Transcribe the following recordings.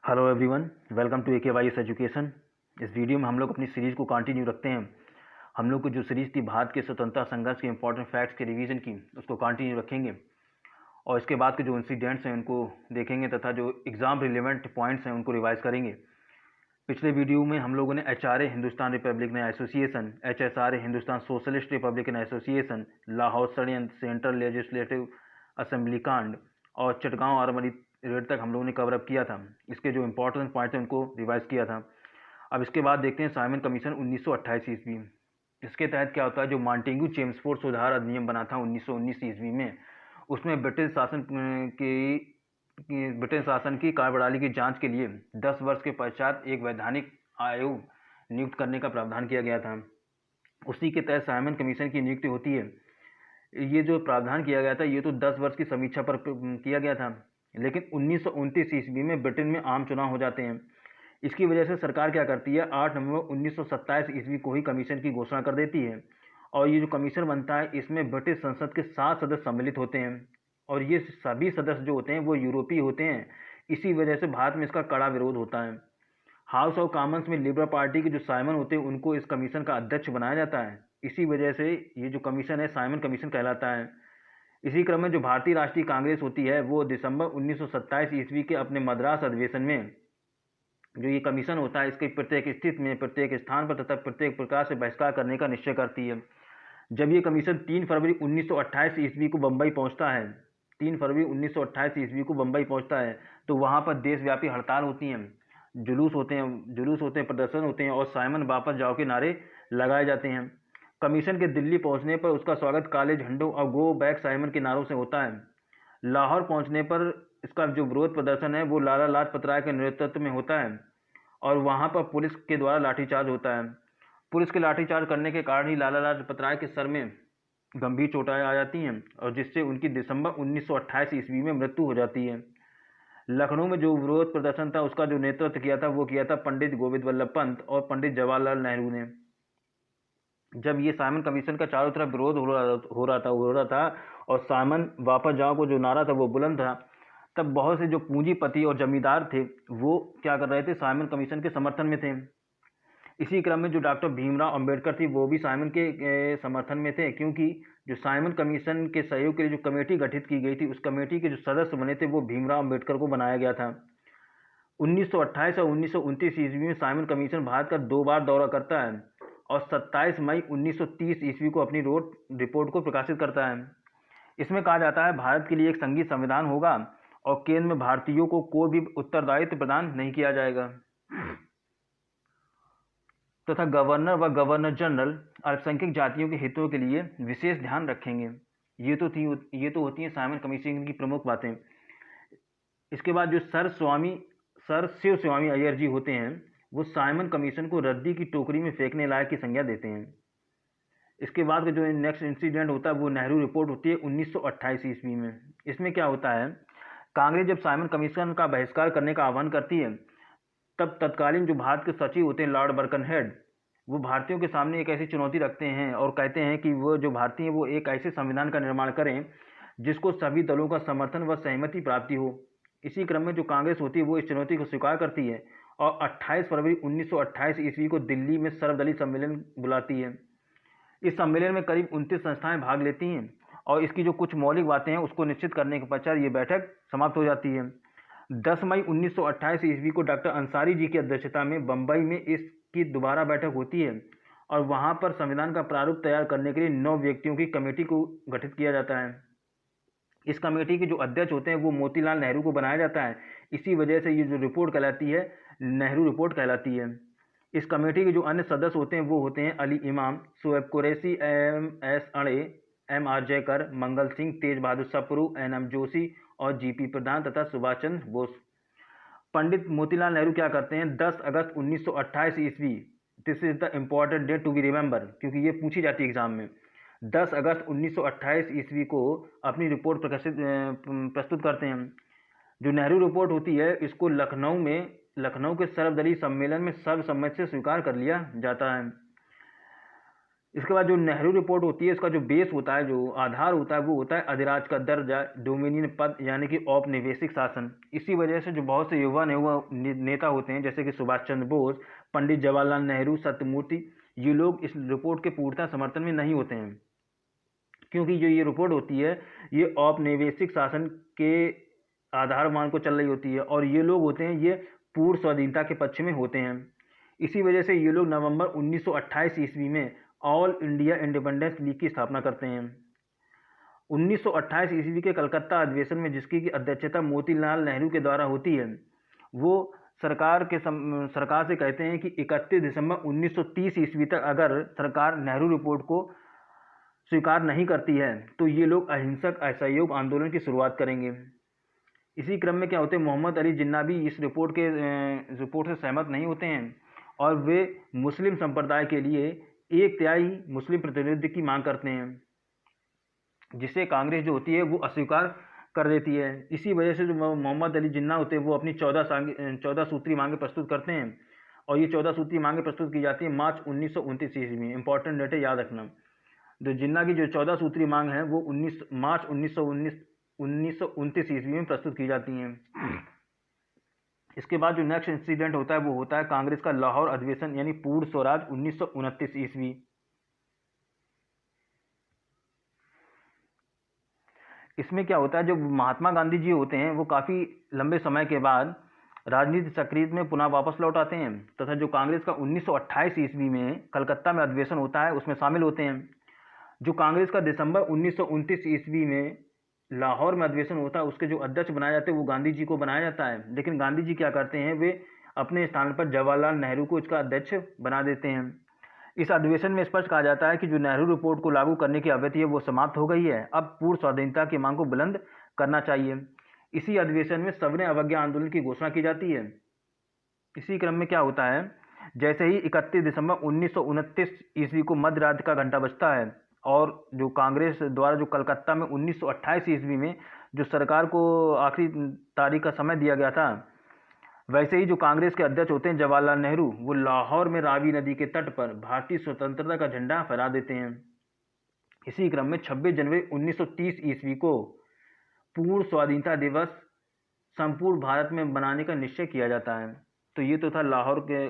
Hello everyone, welcome to AKYS education. इस video में हम लोग अपनी सीरीज़ को कंटिन्यू रखते हैं। हम लोग को जो सीरीज़ थी भारत के स्वतंत्रता संघर्ष के इंपॉर्टेंट फैक्ट्स के रिवीजन की, उसको कंटिन्यू रखेंगे और इसके बाद के जो इंसिडेंट्स हैं उनको देखेंगे तथा जो एग्ज़ाम रिलेवेंट पॉइंट्स हैं उनको रिवाइज करेंगे। पिछले वीडियो में हम लोगों ने HRA Hindustan Republican association, HSRA Hindustan socialist Republican association, Lahore षड्यंत्र, सेंट्रल लेजिस्लेटिव असेंबली कांड और चटगांव आर्मरी रेड तक हम लोगों ने कवर अप किया था। इसके जो इंपॉर्टेंट पॉइंट हैं उनको रिवाइज किया था। अब इसके बाद देखते हैं साइमन कमीशन 1928 ईस्वी। इसके तहत क्या होता है, जो मॉन्टेग्यू चेम्सफोर्ड सुधार अधिनियम बना था 1919 ईस्वी में, उसमें ब्रिटिश शासन की कार्यप्रणाली की जांच के लिए 10 वर्ष के पश्चात एक वैधानिक आयोग नियुक्त करने का प्रावधान किया गया था। उसी के तहत साइमन कमीशन की नियुक्ति होती है। ये जो प्रावधान किया गया था ये तो 10 वर्ष की समीक्षा पर किया गया था, लेकिन 1929 ईस्वी में ब्रिटेन में आम चुनाव हो जाते हैं। इसकी वजह से सरकार क्या करती है, 8 नवंबर 1927 ईस्वी को ही कमीशन की घोषणा कर देती है। और ये जो कमीशन बनता है इसमें ब्रिटिश संसद के 7 सदस्य सम्मिलित होते हैं और ये सभी सदस्य जो होते हैं वो यूरोपीय होते हैं। इसी वजह से भारत में इसका कड़ा विरोध होता है। हाउस ऑफ कॉमन्स में लिबरल पार्टी के जो साइमन होते हैं उनको इस कमीशन का अध्यक्ष बनाया जाता है। इसी वजह से ये जो कमीशन है साइमन कमीशन कहलाता है। इसी क्रम में जो भारतीय राष्ट्रीय कांग्रेस होती है वो दिसंबर 1927 ईस्वी के अपने मद्रास अधिवेशन में जो ये कमीशन होता है इसके प्रत्येक स्थिति में, प्रत्येक स्थान पर तथा प्रत्येक प्रकार से बहिष्कार करने का निश्चय करती है। जब ये कमीशन 3 फरवरी 1928 ईस्वी को बम्बई पहुंचता है, 3 फरवरी 1928 ईस्वी को बम्बई पहुंचता है, तो वहाँ पर देशव्यापी हड़ताल होती हैं, जुलूस होते हैं, प्रदर्शन होते हैं और साइमन वापस जाओ के नारे लगाए जाते हैं। कमीशन के दिल्ली पहुंचने पर उसका स्वागत काले झंडों और गो बैक साइमन के नारों से होता है। लाहौर पहुंचने पर इसका जो विरोध प्रदर्शन है वो लाला लाजपत राय के नेतृत्व में होता है और वहां पर पुलिस के द्वारा लाठीचार्ज होता है। पुलिस के लाठीचार्ज करने के कारण ही लाला लाजपत राय के सर में गंभीर चोटें आ जाती हैं और जिससे उनकी दिसंबर 1928 ईस्वी में मृत्यु हो जाती है। लखनऊ में जो विरोध प्रदर्शन था उसका जो नेतृत्व किया था पंडित गोविंद वल्लभ पंत और पंडित जवाहरलाल नेहरू ने। जब ये साइमन कमीशन का चारों तरफ विरोध हो रहा था और साइमन वापस जाओ को जो नारा था वो बुलंद था, तब बहुत से जो पूंजीपति और जमींदार थे वो क्या कर रहे थे, साइमन कमीशन के समर्थन में थे। इसी क्रम में जो डॉक्टर भीमराव अंबेडकर थी वो भी साइमन के समर्थन में थे, क्योंकि जो साइमन कमीशन के सहयोग के लिए जो कमेटी गठित की गई थी उस कमेटी के जो सदस्य बने थे वो भीमराव अंबेडकर को बनाया गया था। 1928 और 1929 ईस्वी में साइमन कमीशन भारत का 2 बार दौरा करता है और 27 मई 1930 ईस्वी को अपनी रिपोर्ट को प्रकाशित करता है। इसमें कहा जाता है भारत के लिए एक संघीय संविधान होगा और केंद्र में भारतीयों को कोई भी उत्तरदायित्व प्रदान नहीं किया जाएगा तथा गवर्नर व गवर्नर जनरल अल्पसंख्यक जातियों के हितों के लिए विशेष ध्यान रखेंगे। ये तो होती हैं साइमन कमीशन की प्रमुख बातें। इसके बाद जो सर शिव स्वामी अय्यर जी होते हैं वो साइमन कमीशन को रद्दी की टोकरी में फेंकने लायक की संज्ञा देते हैं। इसके बाद का जो नेक्स्ट इंसिडेंट होता है वो नेहरू रिपोर्ट होती है 1928 ईस्वी में। इसमें क्या होता है, कांग्रेस जब साइमन कमीशन का बहिष्कार करने का आह्वान करती है तब तत्कालीन जो भारत के सचिव होते हैं लॉर्ड बर्कनहेड, वो भारतीयों के सामने एक ऐसी चुनौती रखते हैं और कहते हैं कि वो जो भारतीय हैं वो एक ऐसे संविधान का निर्माण करें जिसको सभी दलों का समर्थन व सहमति प्राप्ति हो। इसी क्रम में जो कांग्रेस होती है वो इस चुनौती को स्वीकार करती है और 28 फरवरी 1928 ईस्वी को दिल्ली में सर्वदलीय सम्मेलन बुलाती है। इस सम्मेलन में करीब 29 संस्थाएं भाग लेती हैं और इसकी जो कुछ मौलिक बातें हैं उसको निश्चित करने के पश्चात ये बैठक समाप्त हो जाती है। 10 मई 1928 ईस्वी को डॉक्टर अंसारी जी की अध्यक्षता में बम्बई में इसकी दोबारा बैठक होती है और वहां पर संविधान का प्रारूप तैयार करने के लिए 9 व्यक्तियों की कमेटी को गठित किया जाता है। इस कमेटी के जो अध्यक्ष होते हैं वो मोतीलाल नेहरू को बनाया जाता है। इसी वजह से ये जो रिपोर्ट कहलाती है नेहरू रिपोर्ट कहलाती है। इस कमेटी के जो अन्य सदस्य होते हैं वो होते हैं अली इमाम, शोएब कुरैशी, MS अड़े, MR जयकर, मंगल सिंह, तेज बहादुर सप्रू, NM जोशी और GP प्रधान तथा सुभाष चंद्र बोस। पंडित मोतीलाल नेहरू क्या करते हैं, 10 अगस्त 1928 ईस्वी, this is the important date to be remember क्योंकि ये पूछी जाती है एग्जाम में, 10 अगस्त 1928 ईस्वी को अपनी रिपोर्ट प्रस्तुत करते हैं। जो नेहरू रिपोर्ट होती है इसको लखनऊ के सर्वदलीय सम्मेलन में सर्वसम्मति से स्वीकार कर लिया जाता है। इसके बाद जो नेहरू रिपोर्ट होती है, इसका जो बेस होता है, जो आधार होता है, वो होता है अधिराज का दर्जा, डोमिनियन पद यानी कि औपनिवेशिक शासन। इसी वजह से जो बहुत से युवा नेता होते हैं, जैसे कि सुभाष चंद्र बोस, पंडित जवाहरलाल नेहरू, सत्यमूर्ति, ये लोग इस रिपोर्ट के पूर्णतः समर्थन में नहीं होते हैं, क्योंकि जो ये रिपोर्ट होती है ये औपनिवेशिक शासन के आधार मान को चल रही होती है, और ये लोग होते हैं ये पूर्ण स्वाधीनता के पक्ष में होते हैं। इसी वजह से ये लोग नवंबर 1928 ईस्वी में ऑल इंडिया इंडिपेंडेंस लीग की स्थापना करते हैं। 1928 ईस्वी के कलकत्ता अधिवेशन में, जिसकी की अध्यक्षता मोतीलाल नेहरू के द्वारा होती है, वो सरकार से कहते हैं कि 31 दिसंबर 1930 ईस्वी तक अगर सरकार नेहरू रिपोर्ट को स्वीकार नहीं करती है तो ये लोग अहिंसक असहयोग आंदोलन की शुरुआत करेंगे। इसी क्रम में क्या होते हैं, मोहम्मद अली जिन्ना भी इस रिपोर्ट से सहमत नहीं होते हैं, और वे मुस्लिम संप्रदाय के लिए 1/3 मुस्लिम प्रतिनिधि की मांग करते हैं, जिसे कांग्रेस जो होती है वो अस्वीकार कर देती है। इसी वजह से जो मोहम्मद अली जिन्ना होते हैं वो अपनी 14 सूत्री मांगे प्रस्तुत करते हैं, और ये 14 सूत्री मांगे प्रस्तुत की जाती है मार्च 1929 ईस्वी में। इंपॉर्टेंट डेट है, याद रखना। जो जिन्ना की जो 14 सूत्री मांग है वो मार्च 1929 ईस्वी में प्रस्तुत की जाती हैं। इसके बाद जो नेक्स्ट इंसिडेंट होता है वो होता है कांग्रेस का लाहौर अधिवेशन, यानी पूर्ण स्वराज 1929 ईस्वी। इसमें क्या होता है, जो महात्मा गांधी जी होते हैं वो काफ़ी लंबे समय के बाद राजनीति सक्रिय में पुनः वापस लौट आते हैं, तथा जो कांग्रेस का 1928 ईस्वी में कलकत्ता में अधिवेशन होता है उसमें शामिल होते हैं। जो कांग्रेस का दिसंबर 1929 ईस्वी में लाहौर में अधिवेशन होता है, उसके जो अध्यक्ष बनाए जाते हैं वो गांधी जी को बनाया जाता है, लेकिन गांधी जी क्या करते हैं, वे अपने स्थान पर जवाहरलाल नेहरू को इसका अध्यक्ष बना देते हैं। इस अधिवेशन में स्पष्ट कहा जाता है कि जो नेहरू रिपोर्ट को लागू करने की अवधि है वो समाप्त हो गई है, अब पूर्ण स्वाधीनता की मांग को बुलंद करना चाहिए। इसी अधिवेशन में सविनय अवज्ञा आंदोलन की घोषणा की जाती है। इसी क्रम में क्या होता है, जैसे ही 31 दिसंबर 1929 ईस्वी को मध्य रात्रि का घंटा बजता है, और जो कांग्रेस द्वारा जो कलकत्ता में 1928 ईस्वी में जो सरकार को आखिरी तारीख का समय दिया गया था, वैसे ही जो कांग्रेस के अध्यक्ष होते हैं जवाहरलाल नेहरू, वो लाहौर में रावी नदी के तट पर भारतीय स्वतंत्रता का झंडा फहरा देते हैं। इसी क्रम में 26 जनवरी 1930 ईस्वी को पूर्ण स्वाधीनता दिवस संपूर्ण भारत में बनाने का निश्चय किया जाता है। तो ये तो था लाहौर के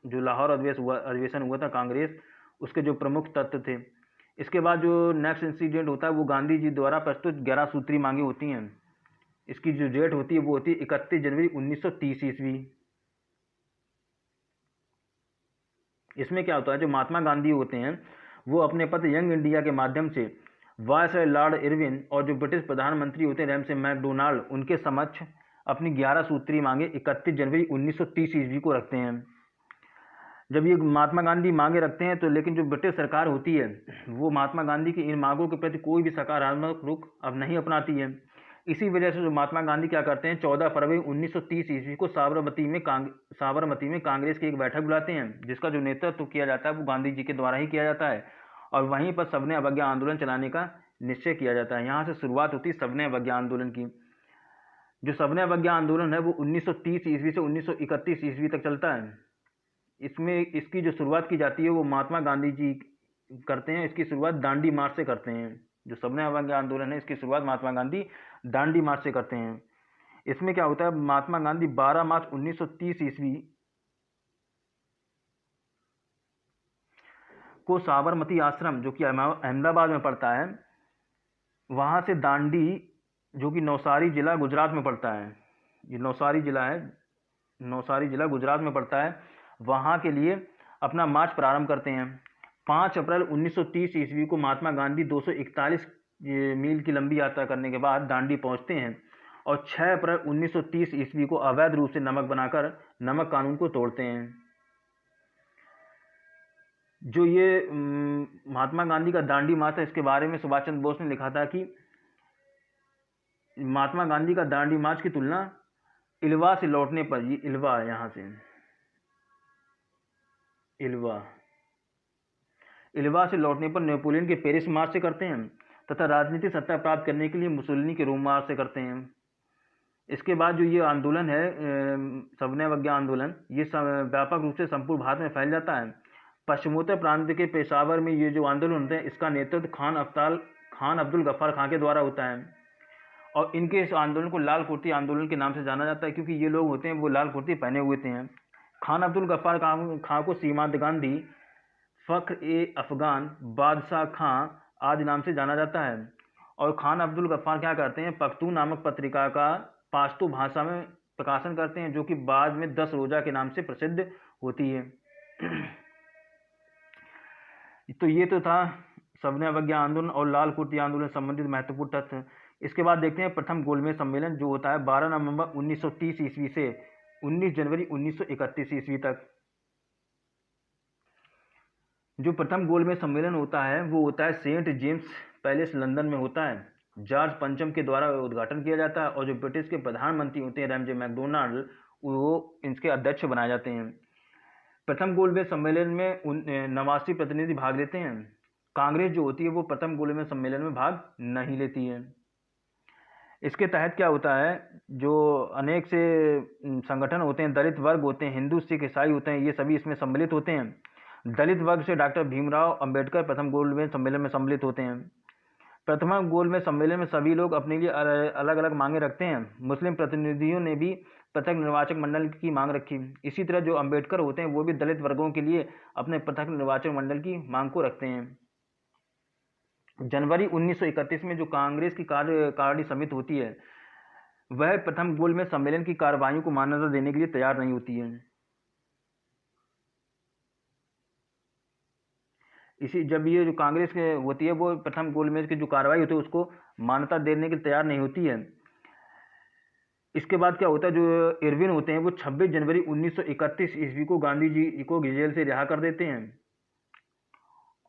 जो लाहौर अधिवेशन हुआ था कांग्रेस, उसके जो प्रमुख तत्व थे। इसके बाद जो नेक्स्ट इंसिडेंट होता है वो गांधी जी द्वारा प्रस्तुत 11 सूत्री मांगे होती हैं। इसकी जो डेट होती है वो होती है 31 जनवरी 1930 ईस्वी। इसमें क्या होता है, जो महात्मा गांधी होते हैं वो अपने पत्र यंग इंडिया के माध्यम से वायसराय लॉर्ड इरविन और जो ब्रिटिश प्रधानमंत्री होते हैं रैमसे मैकडोनाल्ड, उनके समक्ष अपनी 11 सूत्री मांगे 31 जनवरी 1930 ईस्वी को रखते हैं। जब ये महात्मा गांधी मांगे रखते हैं तो लेकिन जो ब्रिटिश सरकार होती है वो महात्मा गांधी की इन मांगों के प्रति कोई भी सकारात्मक रुख अब नहीं अपनाती है। इसी वजह से जो महात्मा गांधी क्या करते हैं, 14 फरवरी 1930 ईस्वी को साबरमती में कांग्रेस की एक बैठक बुलाते हैं, जिसका जो नेतृत्व किया जाता है वो गांधी जी के द्वारा ही किया जाता है, और वहीं पर सविनय अवज्ञा आंदोलन चलाने का निश्चय किया जाता है। यहाँ से शुरुआत होती है सविनय अवज्ञा आंदोलन की। जो सविनय अवज्ञा आंदोलन है वो 1930 ईस्वी से 1931 ईस्वी तक चलता है। इसमें इसकी जो शुरुआत की जाती है वो महात्मा गांधी जी करते हैं। इसकी शुरुआत दांडी मार्च से करते हैं। जो सविनय अवज्ञा आंदोलन है इसकी शुरुआत महात्मा गांधी दांडी मार्च से करते हैं। इसमें क्या होता है, महात्मा गांधी 12 मार्च 1930 ईस्वी को साबरमती आश्रम, जो कि अहमदाबाद में पड़ता है, वहां से दांडी, जो कि नवसारी जिला गुजरात में पड़ता है, ये नवसारी जिला है, नवसारी जिला गुजरात में पड़ता है, वहाँ के लिए अपना मार्च प्रारंभ करते हैं। 5 अप्रैल 1930 ईस्वी को महात्मा गांधी 241 मील की लंबी यात्रा करने के बाद दांडी पहुँचते हैं, और 6 अप्रैल 1930 ईस्वी को अवैध रूप से नमक बनाकर नमक कानून को तोड़ते हैं। जो ये महात्मा गांधी का दांडी मार्च है, इसके बारे में सुभाष चंद्र बोस ने लिखा था कि महात्मा गांधी का दांडी मार्च की तुलना इल्वा से लौटने पर, ये इल्वा है, यहाँ से इल्वा से लौटने पर नेपोलियन के पेरिस मार्च से करते हैं, तथा राजनीतिक सत्ता प्राप्त करने के लिए मुसोलिनी के रोम मार्च से करते हैं। इसके बाद जो ये आंदोलन है सविनय अवज्ञा आंदोलन, ये व्यापक रूप से संपूर्ण भारत में फैल जाता है। पश्चिमोत्तर प्रांत के पेशावर में ये जो आंदोलन होते हैं इसका नेतृत्व खान अब्दुल गफ्फार खां के द्वारा होता है। और इनके इस आंदोलन को लाल कुर्ती आंदोलन के नाम से जाना जाता है, क्योंकि ये लोग होते हैं वो लाल कुर्ती पहने हुए थे। खान अब्दुल गफ्फार खां को सीमांत गांधी, फ़ख्र ए अफ़गान, बादशाह खां आदि नाम से जाना जाता है। और खान अब्दुल गफ्फार क्या करते हैं, पख्तून नामक पत्रिका का पाश्तो भाषा में प्रकाशन करते हैं, जो कि बाद में 10 रोज़ा के नाम से प्रसिद्ध होती है। तो ये तो था सविनय अवज्ञा आंदोलन और लाल कुर्ती आंदोलन संबंधित महत्वपूर्ण तथ्य। इसके बाद देखते हैं प्रथम गोलमेज सम्मेलन, जो होता है 12 नवंबर 1930 ईस्वी से 19 जनवरी 1931 ईस्वी तक। जो प्रथम गोलमेज सम्मेलन होता है वो होता है सेंट जेम्स पैलेस लंदन में होता है। जॉर्ज पंचम के द्वारा उद्घाटन किया जाता है और जो ब्रिटिश के प्रधानमंत्री होते हैं रैमजे मैकडोनाल्ड, वो इनके अध्यक्ष बनाए जाते हैं। प्रथम गोलमेज सम्मेलन में 89 प्रतिनिधि भाग लेते हैं। कांग्रेस जो होती है वो प्रथम गोलमेज सम्मेलन में भाग नहीं लेती है। इसके तहत क्या होता है, जो अनेक से संगठन होते हैं, दलित वर्ग होते हैं, हिंदू सिख ईसाई होते हैं, ये सभी इसमें सम्मिलित होते हैं। दलित वर्ग से डॉक्टर भीमराव अंबेडकर प्रथम गोलमेज सम्मेलन में सम्मिलित होते हैं। प्रथम गोलमेज सम्मेलन में सभी लोग अपने लिए अलग अलग मांगे रखते हैं। मुस्लिम प्रतिनिधियों ने भी पृथक निर्वाचक मंडल की मांग रखी। इसी तरह जो अंबेडकर होते हैं वो भी दलित वर्गों के लिए अपने पृथक निर्वाचक मंडल की मांग को रखते हैं। जनवरी 1931 में जो कांग्रेस की कार्यकारिणी समिति होती है वह प्रथम गोलमेज सम्मेलन की कार्रवाइयों को मान्यता देने के लिए तैयार नहीं होती है। इसी जब ये जो कांग्रेस होती है वो प्रथम गोलमेज की जो कार्रवाई होती है उसको मान्यता देने के लिए तैयार नहीं होती है। इसके बाद क्या होता है, जो इरविन होते हैं वो 26 जनवरी 1931 ईस्वी को गांधी जी को जेल से रिहा कर देते हैं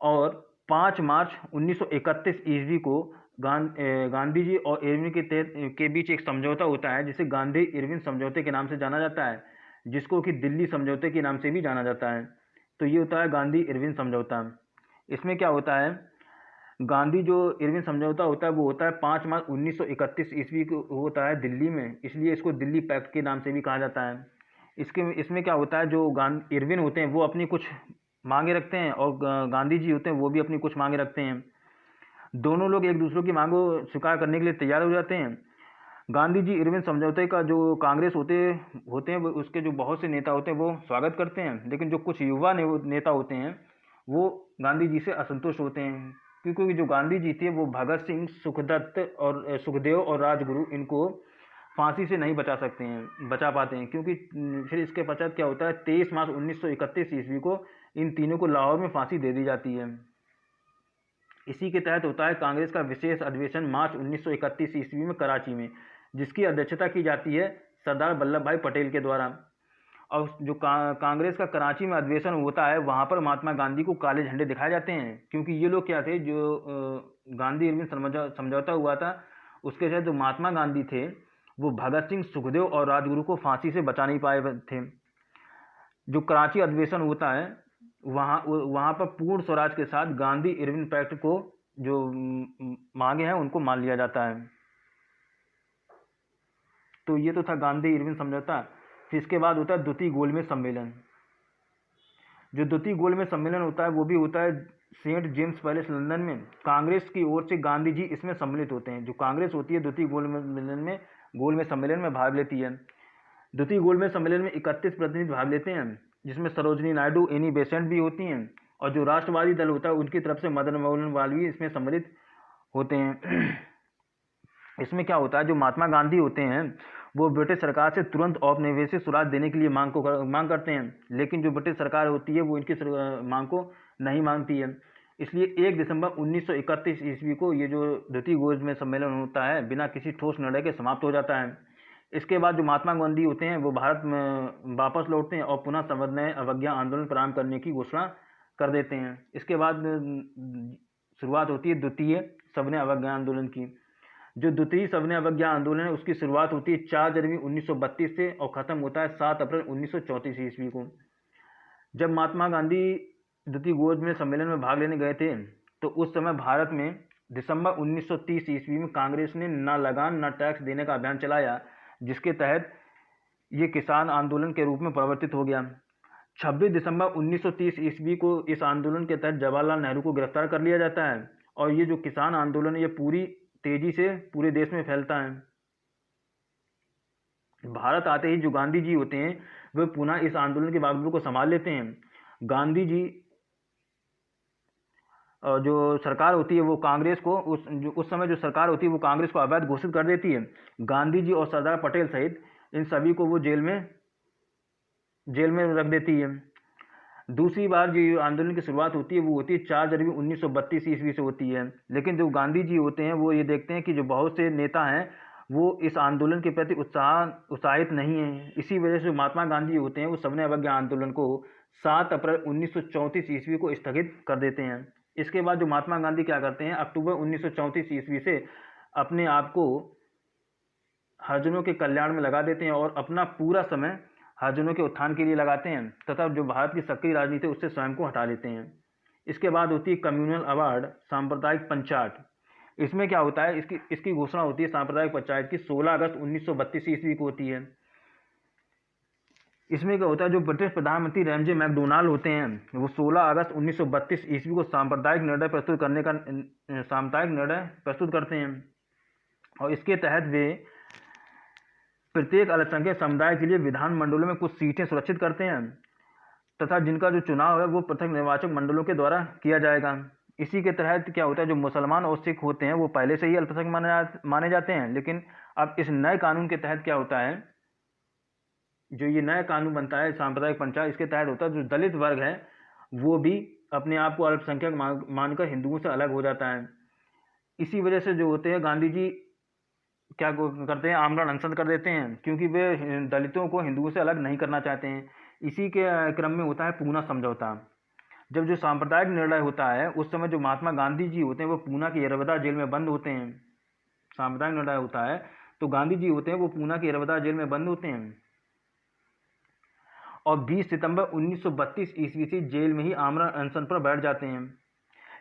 और 5 मार्च 1931 ईस्वी को गांधी जी और इरविन के बीच एक समझौता होता है जिसे गांधी इरविन समझौते के नाम से जाना जाता है, जिसको कि दिल्ली समझौते के नाम से भी जाना जाता है। तो ये होता है गांधी इरविन समझौता। इसमें क्या होता है, गांधी जो इरविन समझौता होता है वो होता है 5 मार्च 1931 ईस्वी को होता है दिल्ली में, इसलिए इसको दिल्ली पैक्ट के नाम से भी कहा जाता है। इसमें क्या होता है, जो इरविन होते हैं वो अपनी कुछ मांगे रखते हैं और गांधी जी होते हैं वो भी अपनी कुछ मांगे रखते हैं। दोनों लोग एक दूसरे की मांगों स्वीकार करने के लिए तैयार हो जाते हैं। गांधी जी इरविन समझौते का जो कांग्रेस होते हैं वो उसके जो बहुत से नेता होते हैं वो स्वागत करते हैं, लेकिन जो कुछ युवा नेता होते हैं वो गांधी जी से असंतुष्ट होते हैं, क्योंकि जो गांधी जी थे वो भगत सिंह, सुखदेव और राजगुरु इनको फांसी से नहीं बचा पाते हैं, क्योंकि फिर इसके पश्चात क्या होता है, 23 मार्च 1931 ईस्वी को इन तीनों को लाहौर में फांसी दे दी जाती है। इसी के तहत होता है कांग्रेस का विशेष अधिवेशन मार्च 1931 ईस्वी में कराची में, जिसकी अध्यक्षता की जाती है सरदार वल्लभ भाई पटेल के द्वारा। और जो कांग्रेस का कराची में अधिवेशन होता है वहाँ पर महात्मा गांधी को काले झंडे दिखाए जाते हैं, क्योंकि ये लोग क्या थे, जो गांधी इरविन समझौता हुआ था उसके तहत जो महात्मा गांधी थे वो भगत सिंह, सुखदेव और राजगुरु को फांसी से बचा नहीं पाए थे। जो कराची अधिवेशन होता है वहाँ पर पूर्ण स्वराज के साथ गांधी इरविन पैक्ट को जो मांगे हैं उनको मान लिया जाता है। तो ये तो था गांधी इरविन समझौता। फिर इसके बाद होता है द्वितीय गोलमेज सम्मेलन। जो द्वितीय गोलमेज सम्मेलन होता है वो भी होता है सेंट जेम्स पैलेस लंदन में। कांग्रेस की ओर से गांधी जी इसमें सम्मिलित होते हैं। जो कांग्रेस होती है द्वितीय गोलमेज सम्मेलन में भाग लेती है। द्वितीय गोलमेज सम्मेलन में 31 प्रतिनिधि भाग लेते हैं, जिसमें सरोजनी नायडू, एनी बेसेंट भी होती हैं, और जो राष्ट्रवादी दल होता है उनकी तरफ से मदन मोहन मालवीय इसमें सम्मिलित होते हैं। इसमें क्या होता है, जो महात्मा गांधी होते हैं वो ब्रिटिश सरकार से तुरंत औपनिवेशिक स्वराज देने के लिए मांग करते हैं, लेकिन जो ब्रिटिश सरकार होती है वो इनकी मांग को नहीं मानती है। इसलिए 1 दिसंबर 1931 ईस्वी को ये जो द्वितीय गोलमेज सम्मेलन होता है बिना किसी ठोस निर्णय के समाप्त हो जाता है। इसके बाद जो महात्मा गांधी होते हैं वो भारत में वापस लौटते हैं और पुनः सविनय अवज्ञा आंदोलन प्रारंभ करने की घोषणा कर देते हैं। इसके बाद शुरुआत होती है द्वितीय सविनय अवज्ञा आंदोलन की। जो द्वितीय सविनय अवज्ञा आंदोलन है उसकी शुरुआत होती है 4 जनवरी 1932 से और ख़त्म होता है 7 अप्रैल 1934 ईस्वी को। जब महात्मा गांधी द्वितीय गोलमेज सम्मेलन में भाग लेने गए थे तो उस समय भारत में दिसंबर 1930 ईस्वी में कांग्रेस ने न लगान न टैक्स देने का अभियान चलाया, जिसके तहत ये किसान आंदोलन के रूप में परिवर्तित हो गया। 26 दिसंबर 1930 ईस्वी को इस आंदोलन के तहत जवाहरलाल नेहरू को गिरफ्तार कर लिया जाता है और ये जो किसान आंदोलन है ये पूरी तेजी से पूरे देश में फैलता है। भारत आते ही जो गांधी जी होते हैं वे पुनः इस आंदोलन के बागडोर को संभाल लेते हैं। गांधी जी जो सरकार होती है वो कांग्रेस को उस समय जो सरकार होती है वो कांग्रेस को अवैध घोषित कर देती है। गांधी जी और सरदार पटेल सहित इन सभी को वो जेल में रख देती है। दूसरी बार जो आंदोलन की शुरुआत होती है वो होती है 4 जनवरी 1932 ईस्वी से होती है। लेकिन जो गांधी जी होते हैं वो ये देखते हैं कि जो बहुत से नेता हैं वो इस आंदोलन के प्रति उत्साहित नहीं है। इसी वजह से महात्मा गांधी होते हैं वो सविनय अवज्ञा आंदोलन को 7 अप्रैल 1934 ईस्वी को स्थगित कर देते हैं। इसके बाद जो महात्मा गांधी क्या करते हैं, अक्टूबर 1934 ईस्वी से अपने आप को हरिजनों के कल्याण में लगा देते हैं और अपना पूरा समय हरिजनों के उत्थान के लिए लगाते हैं तथा जो भारत की सक्रिय राजनीति है उससे स्वयं को हटा लेते हैं। इसके बाद होती है कम्युनल अवार्ड सांप्रदायिक पंचायत। इसमें क्या होता है, इसकी घोषणा होती है सांप्रदायिक पंचायत की 16 अगस्त 1932 ईस्वी को होती है। इसमें क्या होता है, जो ब्रिटिश प्रधानमंत्री रैमजे मैकडोनाल्ड होते हैं वो 16 अगस्त 1932 ईस्वी को साम्प्रदायिक निर्णय प्रस्तुत करते हैं और इसके तहत वे प्रत्येक अल्पसंख्यक समुदाय के लिए विधानमंडलों में कुछ सीटें सुरक्षित करते हैं तथा जिनका जो चुनाव है वो पृथक निर्वाचक मंडलों के द्वारा किया जाएगा। इसी के तहत क्या होता है, जो मुसलमान और सिख होते हैं वो पहले से ही अल्पसंख्यक माने जाते हैं, लेकिन अब इस नए कानून के तहत क्या होता है, जो ये नया कानून बनता है सांप्रदायिक पंचायत, इसके तहत होता है जो दलित वर्ग है वो भी अपने आप को अल्पसंख्यक मानकर हिंदुओं से अलग हो जाता है। इसी वजह से जो होते हैं गांधी जी क्या करते हैं, आमरण अनशन कर देते हैं क्योंकि वे दलितों को हिंदुओं से अलग नहीं करना चाहते हैं। इसी के क्रम में होता है पूना समझौता। जब जो सांप्रदायिक निर्णय होता है उस समय जो महात्मा गांधी जी होते हैं वो पूना की यरवदा जेल में बंद होते हैं। सांप्रदायिक निर्णय होता है तो गांधी जी होते हैं वो पूना की यरवदा जेल में बंद होते हैं और 20 सितंबर 1932 ईस्वी से जेल में ही आमरण अनशन पर बैठ जाते हैं,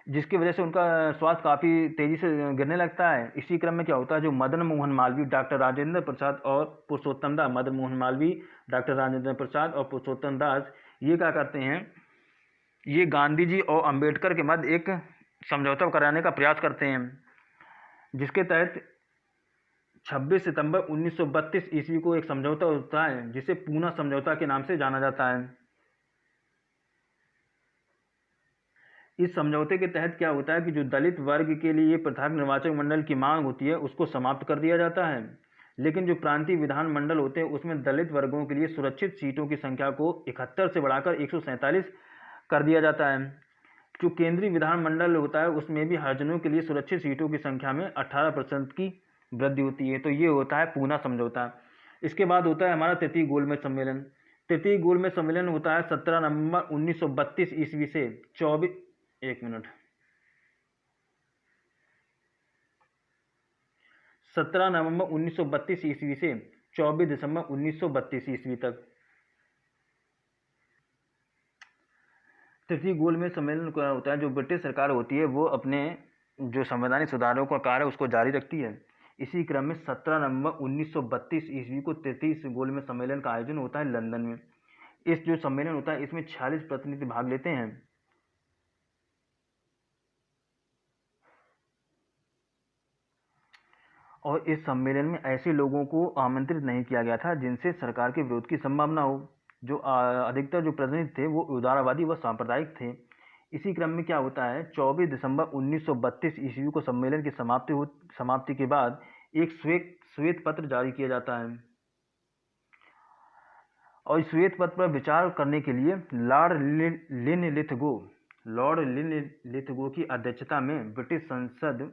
जिसकी वजह से उनका स्वास्थ्य काफ़ी तेज़ी से गिरने लगता है। इसी क्रम में क्या होता है, जो मदन मोहन मालवीय, डॉक्टर राजेंद्र प्रसाद और पुरुषोत्तम दास, मदन मोहन मालवीय, डॉक्टर राजेंद्र प्रसाद और पुरुषोत्तम दास ये क्या करते हैं, ये गांधी जी और अंबेडकर के मध्य एक समझौता कराने का प्रयास करते हैं, जिसके तहत 26 सितंबर 1932 ईस्वी को एक समझौता होता है जिसे पूना समझौता के नाम से जाना जाता है। इस समझौते के तहत क्या होता है कि जो दलित वर्ग के लिए पृथक निर्वाचक मंडल की मांग होती है उसको समाप्त कर दिया जाता है, लेकिन जो प्रांतीय विधान मंडल होते हैं उसमें दलित वर्गों के लिए सुरक्षित सीटों की संख्या को 71 से बढ़ाकर 147 कर दिया जाता है। जो केंद्रीय विधानमंडल होता है उसमें भी हरिजनों के लिए सुरक्षित सीटों की संख्या में 18% की वृद्धि होती है। तो ये होता है पूना समझौता। इसके बाद होता है हमारा तृतीय गोलमेज सम्मेलन। तृतीय गोलमेज सम्मेलन होता है 17 नवंबर 1932 ईस्वी से 17 नवंबर 1932 ईस्वी से 24 दिसंबर 1932 ईस्वी तक। तृतीय गोलमेज सम्मेलन क्या होता है, जो ब्रिटिश सरकार होती है वो अपने जो संवैधानिक सुधारों का कार्य उसको जारी रखती है। इसी क्रम में 17 नवंबर 1932 ईस्वी को तृतीय गोलमेज सम्मेलन का आयोजन होता है लंदन में। इस जो सम्मेलन होता है इसमें 46 प्रतिनिधि भाग लेते हैं और इस सम्मेलन में ऐसे लोगों को आमंत्रित नहीं किया गया था जिनसे सरकार के विरोध की संभावना हो। जो अधिकतर जो प्रतिनिधि थे वो उदारवादी व सांप्रदायिक थे। इसी क्रम में क्या होता है, 24 दिसंबर 1932 ईस्वी को सम्मेलन की समाप्ति के बाद एक श्वेत पत्र जारी किया जाता है और इस श्वेत पत्र पर विचार करने के लिए लॉर्ड लिनलिथगो की अध्यक्षता में ब्रिटिश संसद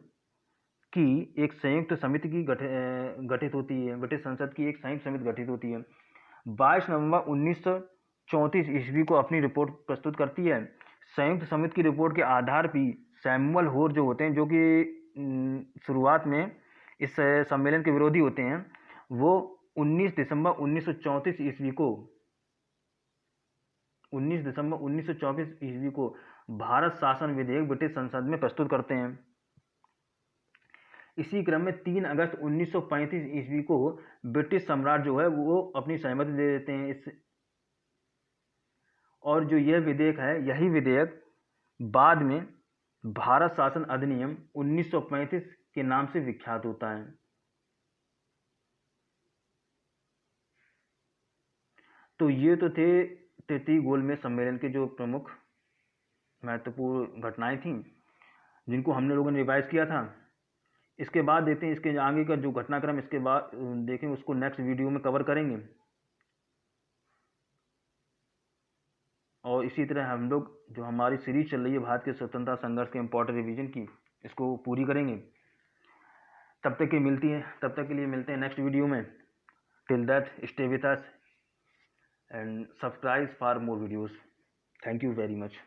की एक संयुक्त समिति की गठित होती है। ब्रिटिश संसद की एक संयुक्त समिति गठित होती है। 22 नवंबर 1934 ईस्वी को अपनी रिपोर्ट प्रस्तुत करती है। संयुक्त समिति की रिपोर्ट के आधार पर सैमुअल होर जो होते हैं, जो कि शुरुआत में इस सम्मेलन के विरोधी होते हैं, वो 19 दिसंबर 1934 ईस्वी को भारत शासन विधेयक ब्रिटिश संसद में प्रस्तुत करते हैं। इसी क्रम में 3 अगस्त 1935 ईस्वी को ब्रिटिश सम्राट जो है वो अपनी सहमति दे देते हैं और जो यह विधेयक है, यही विधेयक बाद में भारत शासन अधिनियम 1935 के नाम से विख्यात होता है। तो ये तो थे तृतीय गोलमेज सम्मेलन के जो प्रमुख महत्वपूर्ण घटनाएं थीं, जिनको हमने लोगों ने रिवाइज किया था। इसके बाद देखते हैं इसके आगे का जो घटनाक्रम, इसके बाद देखेंगे, उसको नेक्स्ट वीडियो में कवर करेंगे। और इसी तरह हम लोग जो हमारी सीरीज चल रही है भारत के स्वतंत्रता संघर्ष के इम्पोर्टेंट रिवीजन की, इसको पूरी करेंगे। तब तक के लिए मिलते हैं नेक्स्ट वीडियो में। Till that stay with us and subscribe for more videos. Thank you very much.